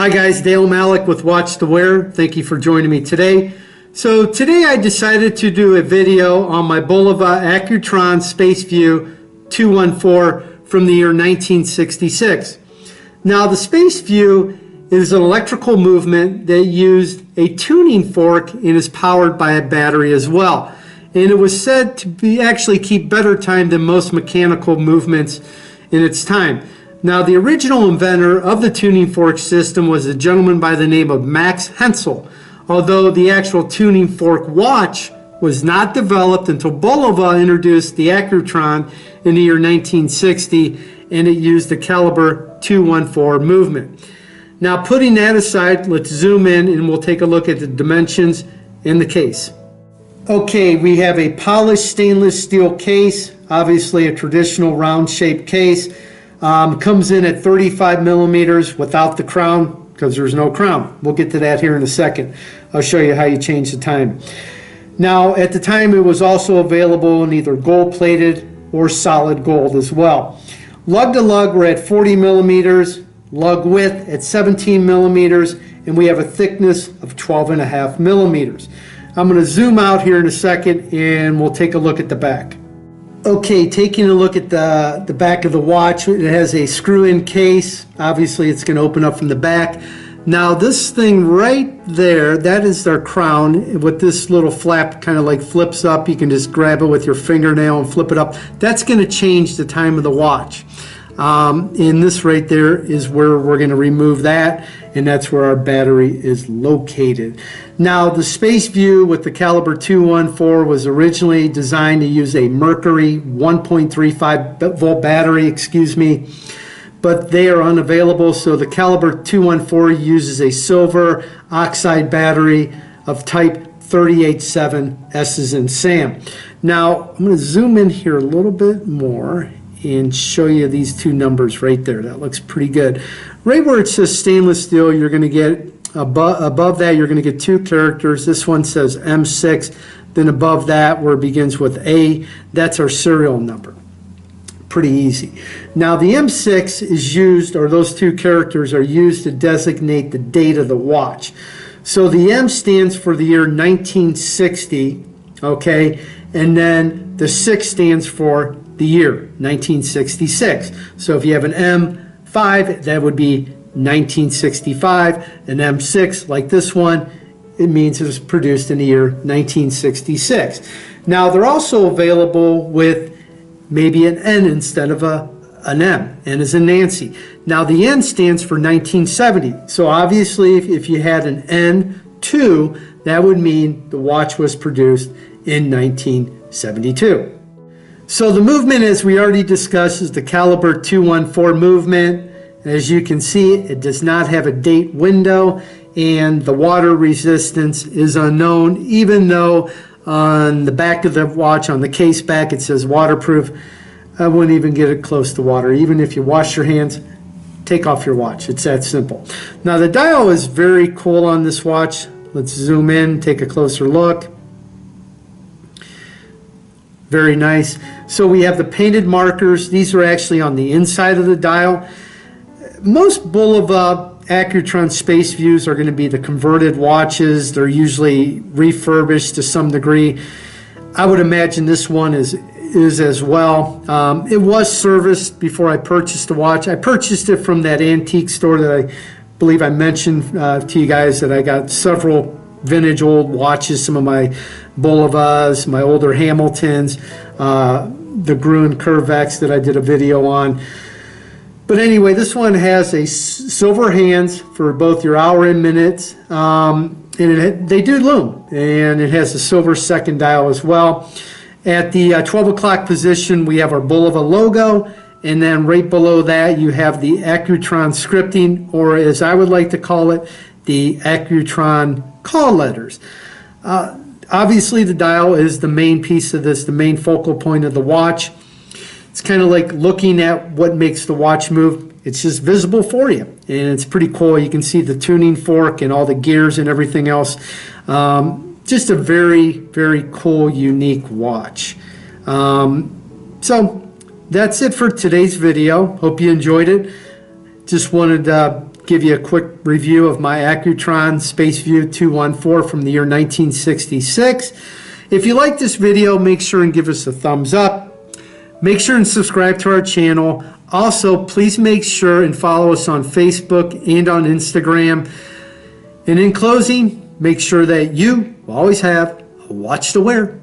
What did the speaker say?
Hi guys, Dale Malik with Watch to Wear. Thank you for joining me today. So today I decided to do a video on my Bulova Accutron Spaceview 214 from the year 1966. Now the Spaceview is an electrical movement that used a tuning fork and is powered by a battery as well. And it was said to actually keep better time than most mechanical movements in its time. Now, the original inventor of the tuning fork system was a gentleman by the name of Max Hensel, although the actual tuning fork watch was not developed until Bulova introduced the Accutron in the year 1960, and it used the caliber 214 movement. Now, putting that aside, let's zoom in and we'll take a look at the dimensions in the case. Okay, we have a polished stainless steel case, obviously a traditional round-shaped case. Comes in at 35 millimeters without the crown because there's no crown. We'll get to that here in a second. I'll show you how you change the time. Now, at the time, it was also available in either gold-plated or solid gold as well. Lug to lug, we're at 40 millimeters, lug width at 17 millimeters, and we have a thickness of 12.5 millimeters. I'm going to zoom out here in a second, and we'll take a look at the back. Okay, taking a look at the back of the watch, it has a screw-in case. Obviously, it's going to open up from the back. Now, this thing right there, that is their crown. With this little flap kind of like flips up, you can just grab it with your fingernail and flip it up. That's going to change the time of the watch. And this right there is where we're going to remove that, and that's where our battery is located. Now, the Spaceview with the caliber 214 was originally designed to use a mercury 1.35 volt battery, but they are unavailable, so the caliber 214 uses a silver oxide battery of type 38.7 S's in SAM. Now, I'm going to zoom in here a little bit more and show you these two numbers right there. That looks pretty good. Right where it says stainless steel, you're going to get above that, you're going to get two characters. This one says M6. Then above that, where it begins with A, that's our serial number. Pretty easy. Now the M6 is used, or those two characters are used to designate the date of the watch. So the M stands for the year 1960, okay, and then the 6 stands for the year 1966. So if you have an M5, that would be 1965. An M6 like this one, it means it was produced in the year 1966. Now they're also available with maybe an N instead of an M. N is in Nancy. Now the N stands for 1970. So obviously if you had an N2, that would mean the watch was produced in 1972. So the movement, as we already discussed, is the caliber 214 movement. As you can see, it does not have a date window, and the water resistance is unknown, even though on the back of the watch, on the case back, it says waterproof. I wouldn't even get it close to water. Even if you wash your hands, take off your watch. It's that simple. Now the dial is very cool on this watch. Let's zoom in, take a closer look. Very nice. So we have the painted markers. These are actually on the inside of the dial. Most Bulova Accutron Spaceviews are going to be the converted watches. They're usually refurbished to some degree. I would imagine this one is as well. It was serviced before I purchased the watch. I purchased it from that antique store that I believe I mentioned to you guys, that I got several vintage old watches, some of my Bulovas, my older Hamiltons, the Gruen Curvex that I did a video on. But anyway, this one has a silver hands for both your hour and minutes, and they do loom, and it has a silver second dial as well. At the 12 o'clock position, we have our Bulova logo, and then right below that you have the Accutron scripting, or as I would like to call it, the Accutron call letters. Obviously the dial is the main piece of this, the main focal point of the watch. It's kind of like looking at what makes the watch move. It's just visible for you, and it's pretty cool. You can see the tuning fork and all the gears and everything else. Just a very, very cool, unique watch. So that's it for today's video. Hope you enjoyed it. Just wanted to give you a quick review of my Accutron Spaceview 214 from the year 1966. If you like this video, make sure and give us a thumbs up. Make sure and subscribe to our channel. Also, please make sure and follow us on Facebook and on Instagram. And in closing, make sure that you always have a watch to wear.